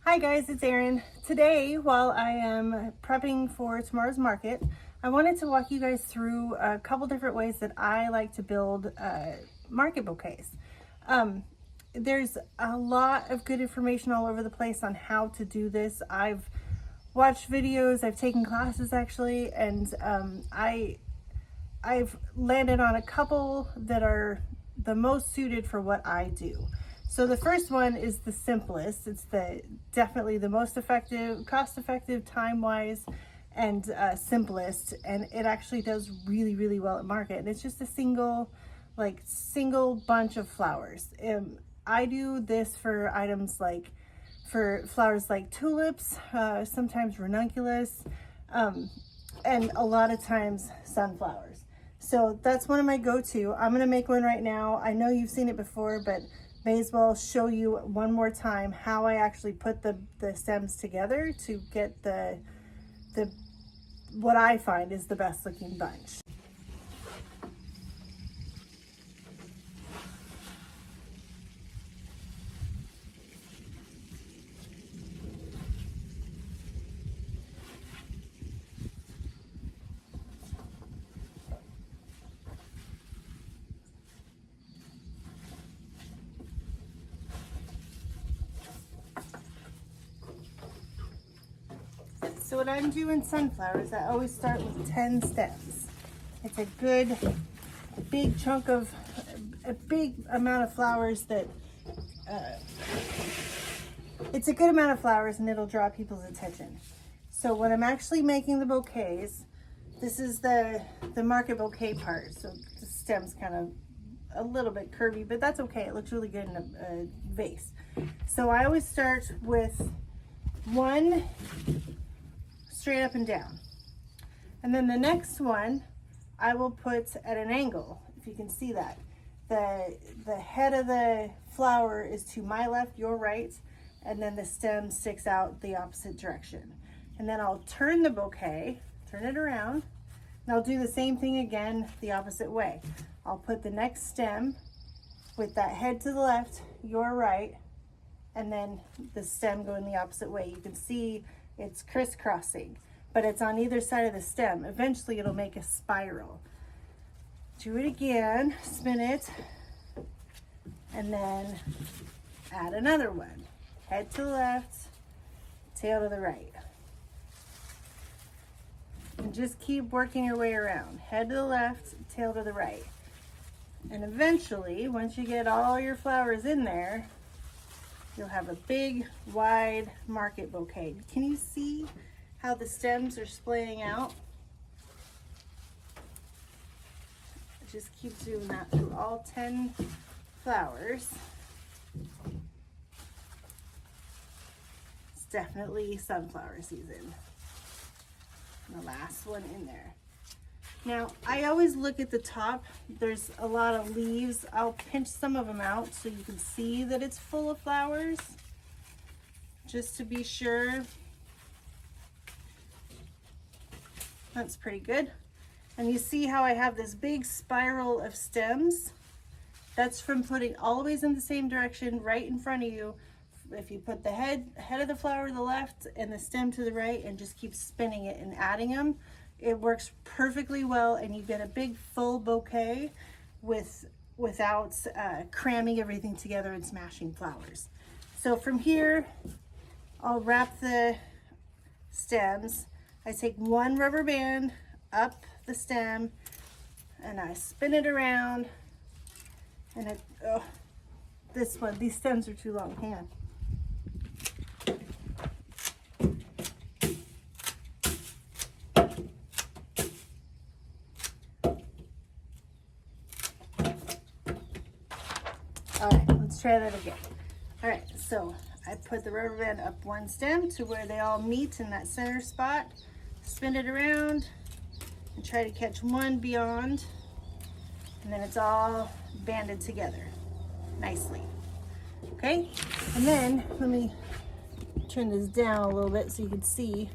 Hi guys, it's Erin. Today, while I am prepping for tomorrow's market, I wanted to walk you guys through a couple different ways that I like to build market bouquets. There's a lot of good information all over the place on how to do this. I've watched videos, I've taken classes actually, and I've landed on a couple that are the most suited for what I do. So the first one is the simplest. It's definitely the most effective, cost-effective, time-wise, and simplest. And it actually does really, really well at market. And it's just a single bunch of flowers. I do this for items like, for flowers like tulips, sometimes ranunculus, and a lot of times sunflowers. So that's one of my go-to. I'm gonna make one right now. I know you've seen it before, but may as well show you one more time how I actually put the stems together to get the what I find is the best looking bunch. So what I'm doing sunflowers, I always start with 10 stems. It's a good, big chunk of, a big amount of flowers that, it's a good amount of flowers and it'll draw people's attention. So when I'm actually making the bouquets, this is the market bouquet part. So the stem's kind of a little bit curvy, but that's okay. It looks really good in a vase. So I always start with one straight up and down. And then the next one I will put at an angle, if you can see that. The head of the flower is to my left, your right, and then the stem sticks out the opposite direction. And then I'll turn the bouquet, turn it around, and I'll do the same thing again the opposite way. I'll put the next stem with that head to the left, your right, and then the stem going the opposite way. You can see it's crisscrossing, but it's on either side of the stem. Eventually it'll make a spiral. Do it again, spin it, and then add another one. Head to the left, tail to the right. And just keep working your way around. Head to the left, tail to the right. And eventually, once you get all your flowers in there, you'll have a big, wide market bouquet. Can you see how the stems are splaying out? Just keep doing that through all 10 flowers. It's definitely sunflower season. And the last one in there. Now, I always look at the top. There's a lot of leaves. I'll pinch some of them out so you can see that it's full of flowers, just to be sure. That's pretty good. And you see how I have this big spiral of stems? That's from putting always in the same direction right in front of you. If you put the head of the flower to the left and the stem to the right and just keep spinning it and adding them, it works perfectly well, and you get a big full bouquet without cramming everything together and smashing flowers. So from here, I'll wrap the stems. I take one rubber band up the stem and I spin it around, and these stems are too long. Hang on. All right, let's try that again. All right, so I put the rubber band up one stem to where they all meet in that center spot, spin it around, and try to catch one beyond, and then it's all banded together nicely. Okay, and then let me turn this down a little bit so you can see.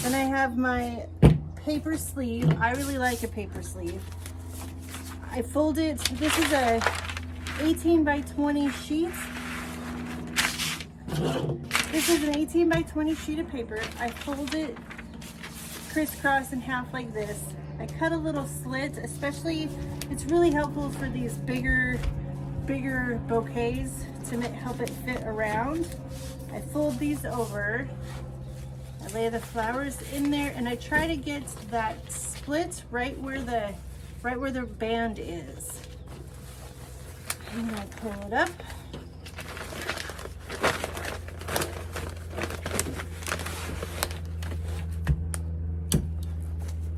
Then I have my paper sleeve. I really like a paper sleeve. I fold it. This is a 18 by 20 sheet. This is an 18 by 20 sheet of paper. I fold it crisscross in half like this. I cut a little slit, especially it's really helpful for these bigger bouquets to help it fit around. I fold these over. I lay the flowers in there, and I try to get that split right where the band is. I'm gonna pull it up.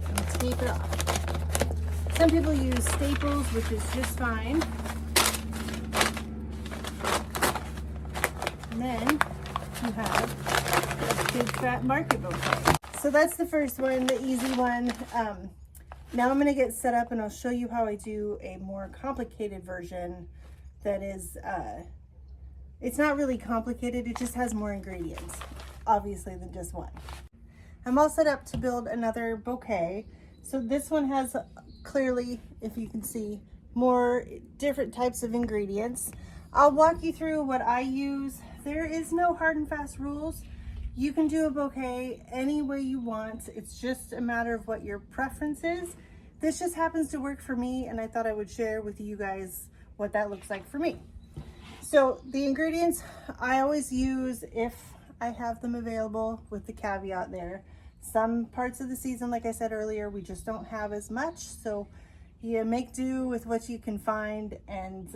And tape it off. Some people use staples, which is just fine. And then you have a big fat market bouquet. So that's the first one, the easy one. Now I'm going to get set up and I'll show you how I do a more complicated version that is, it's not really complicated, it just has more ingredients, obviously, than just one. I'm all set up to build another bouquet. So this one has clearly, if you can see, more different types of ingredients. I'll walk you through what I use. There is no hard and fast rules. You can do a bouquet any way you want. It's just a matter of what your preference is. This just happens to work for me, and I thought I would share with you guys what that looks like for me. So the ingredients I always use, if I have them available, with the caveat there. Some parts of the season, like I said earlier, we just don't have as much, so you make do with what you can find, and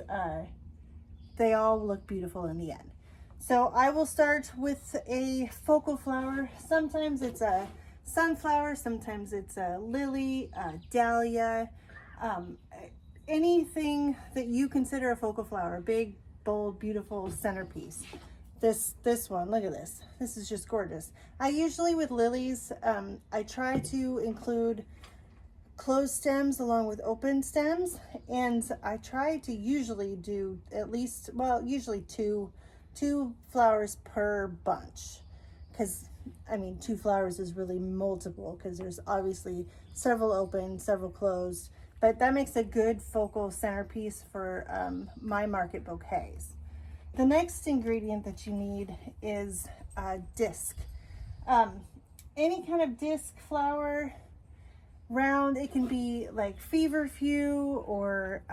they all look beautiful in the end. So I will start with a focal flower. Sometimes it's a sunflower, sometimes it's a lily, a dahlia, anything that you consider a focal flower, a big, bold, beautiful centerpiece. This one, look at this. This is just gorgeous. I usually, with lilies, I try to include closed stems along with open stems, and I try to usually do at least, well, usually two flowers per bunch, because I mean 2 flowers is really multiple, because there's obviously several open, several closed, but that makes a good focal centerpiece for my market bouquets. The next ingredient that you need is a disc. Any kind of disc flower, round, it can be like Feverfew or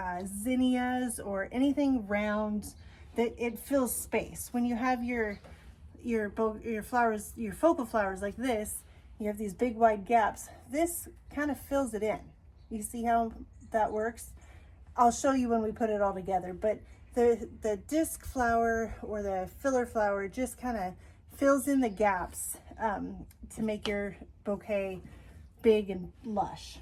Zinnias, or anything round that it fills space. When you have your flowers, your focal flowers like this, you have these big wide gaps. This kind of fills it in. You see how that works? I'll show you when we put it all together, but the disc flower or the filler flower just kind of fills in the gaps to make your bouquet big and lush.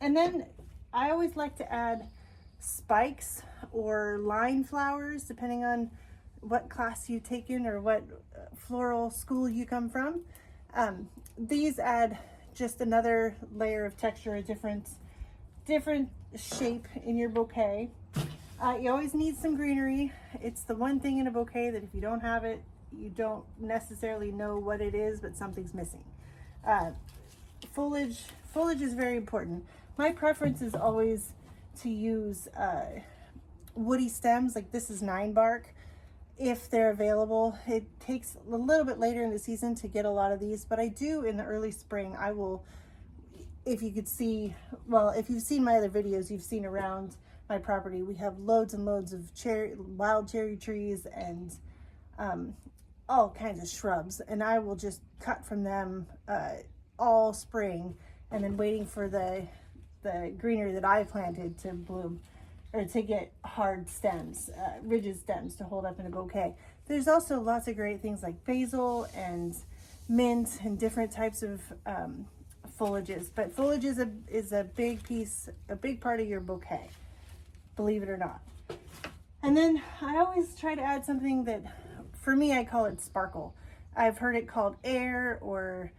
And then I always like to add spikes or line flowers, depending on what class you take in or what floral school you come from. These add just another layer of texture, a different shape in your bouquet. You always need some greenery. It's the one thing in a bouquet that if you don't have it, you don't necessarily know what it is, but something's missing. Foliage is very important. My preference is always to use woody stems, like this is 9 bark, if they're available. It takes a little bit later in the season to get a lot of these, but I do in the early spring. I will, if you could see, well, if you've seen my other videos, you've seen around my property, we have loads and loads of wild cherry trees and all kinds of shrubs, and I will just cut from them all spring, and then waiting for the greenery that I planted to bloom, or to get hard stems, rigid stems to hold up in a bouquet. There's also lots of great things like basil and mint and different types of foliages, but foliage is a big piece, a big part of your bouquet, believe it or not. And then I always try to add something that, for me, I call it sparkle. I've heard it called air, or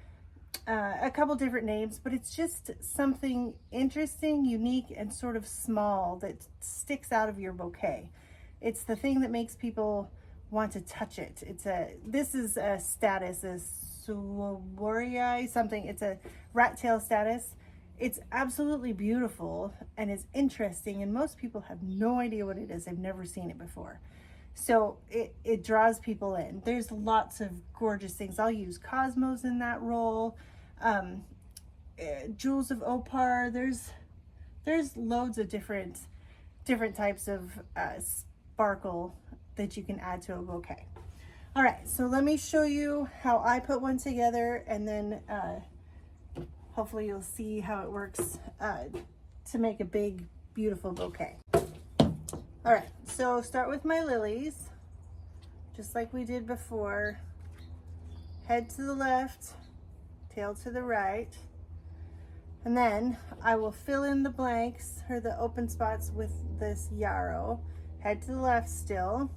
a couple different names, but it's just something interesting, unique, and sort of small that sticks out of your bouquet. It's the thing that makes people want to touch it. This is a Statice, a Suwarii something. It's a rat tail Statice. It's absolutely beautiful and it's interesting, and most people have no idea what it is. They've never seen it before. So it draws people in. There's lots of gorgeous things. I'll use cosmos in that roll. Jewels of opar. There's loads of different types of sparkle that you can add to a bouquet. All right, so let me show you how I put one together, and then hopefully you'll see how it works to make a big, beautiful bouquet. All right, so start with my lilies, just like we did before. Head to the left, tail to the right. And then I will fill in the blanks or the open spots with this yarrow. Head to the left still.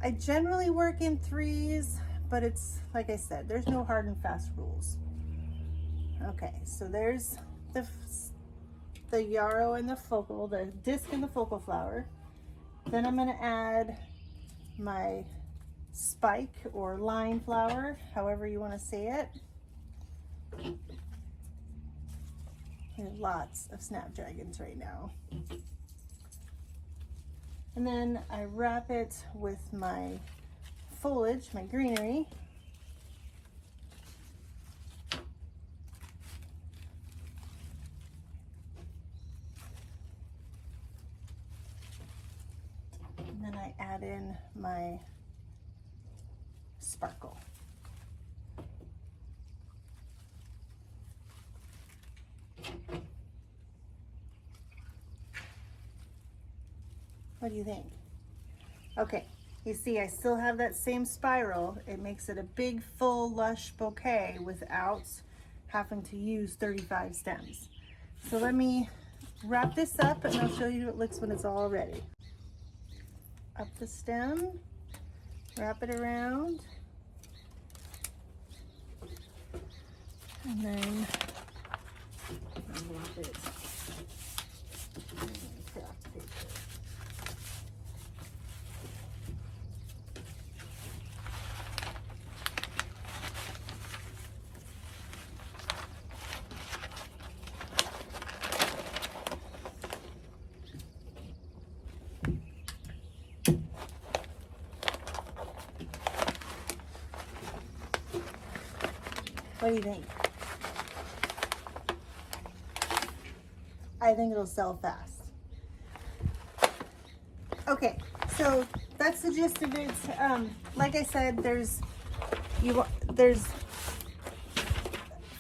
I generally work in threes, but it's, like I said, there's no hard and fast rules. Okay, so there's the yarrow and the focal, the disc and the focal flower. Then I'm gonna add my spike or line flower, however you wanna say it. There's lots of snapdragons right now. And then I wrap it with my foliage, my greenery. And then I add in my sparkle. What do you think? Okay, you see I still have that same spiral. It makes it a big, full, lush bouquet without having to use 35 stems. So let me wrap this up and I'll show you how it looks when it's all ready. Up the stem, wrap it around, and then wrap it in craft paper. What do you think? I think it'll sell fast. Okay, so that's the gist of it. Like I said, there's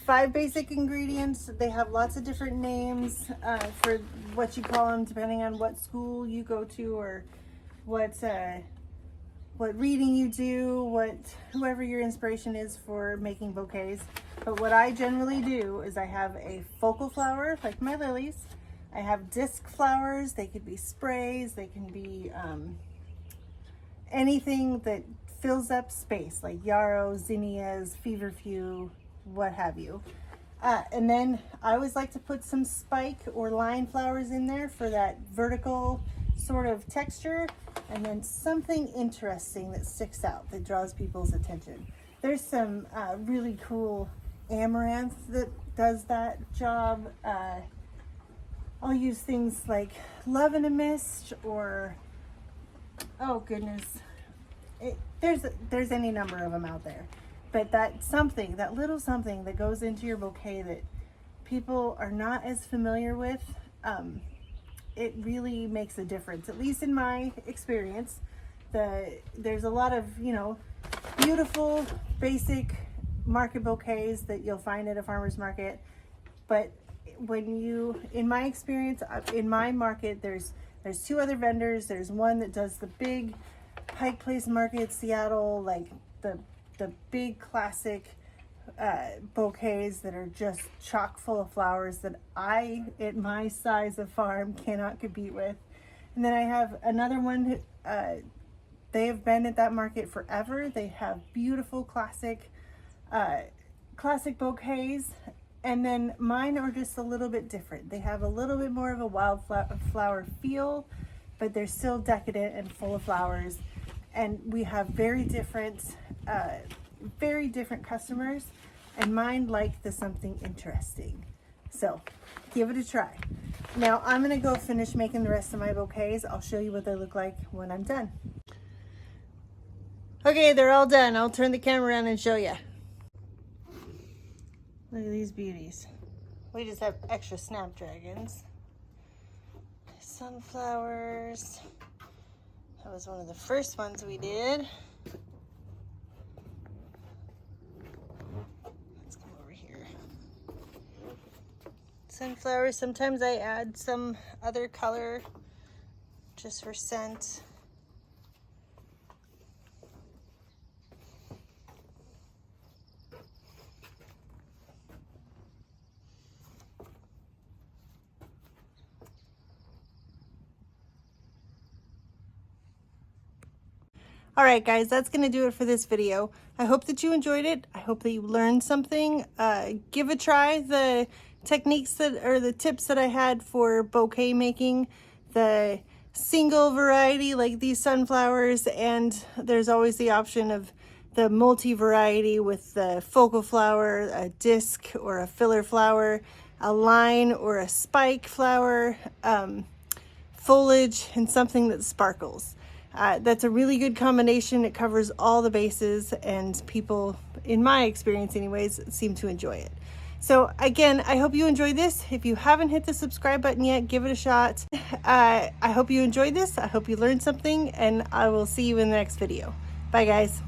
5 basic ingredients. They have lots of different names for what you call them, depending on what school you go to or what reading you do, whoever your inspiration is for making bouquets. But what I generally do is I have a focal flower, like my lilies. I have disc flowers. They could be sprays. They can be anything that fills up space, like yarrow, zinnias, feverfew, what have you. And then I always like to put some spike or line flowers in there for that vertical sort of texture, and then something interesting that sticks out, that draws people's attention. There's some really cool amaranth that does that job. I'll use things like Love in a Mist, or, oh goodness, there's any number of them out there. But that little something that goes into your bouquet that people are not as familiar with, it really makes a difference, at least in my experience. There's a lot of, beautiful, basic market bouquets that you'll find at a farmer's market. But in my experience, in my market, there's 2 other vendors. There's one that does the big Pike Place Market, Seattle, like the big classic bouquets that are just chock full of flowers that I, at my size of farm, cannot compete with. And then I have another one. They have been at that market forever. They have beautiful classic bouquets. And then mine are just a little bit different. They have a little bit more of a wildflower feel, but they're still decadent and full of flowers. And we have very different customers, and mine like the something interesting. So give it a try. Now I'm gonna go finish making the rest of my bouquets. I'll show you what they look like when I'm done. Okay, they're all done. I'll turn the camera around and show you. Look at these beauties. We just have extra Snapdragons. Sunflowers. That was one of the first ones we did. Let's come over here. Sunflowers, sometimes I add some other color just for scent. All right, guys, that's going to do it for this video. I hope that you enjoyed it. I hope that you learned something. Give a try the techniques the tips that I had for bouquet making. The single variety like these sunflowers, and there's always the option of the multi-variety with the focal flower, a disc or a filler flower, a line or a spike flower, foliage, and something that sparkles. That's a really good combination. It covers all the bases, and people, in my experience anyways, seem to enjoy it. So again, I hope you enjoyed this. If you haven't hit the subscribe button yet, give it a shot. I hope you enjoyed this. I hope you learned something, and I will see you in the next video. Bye, guys.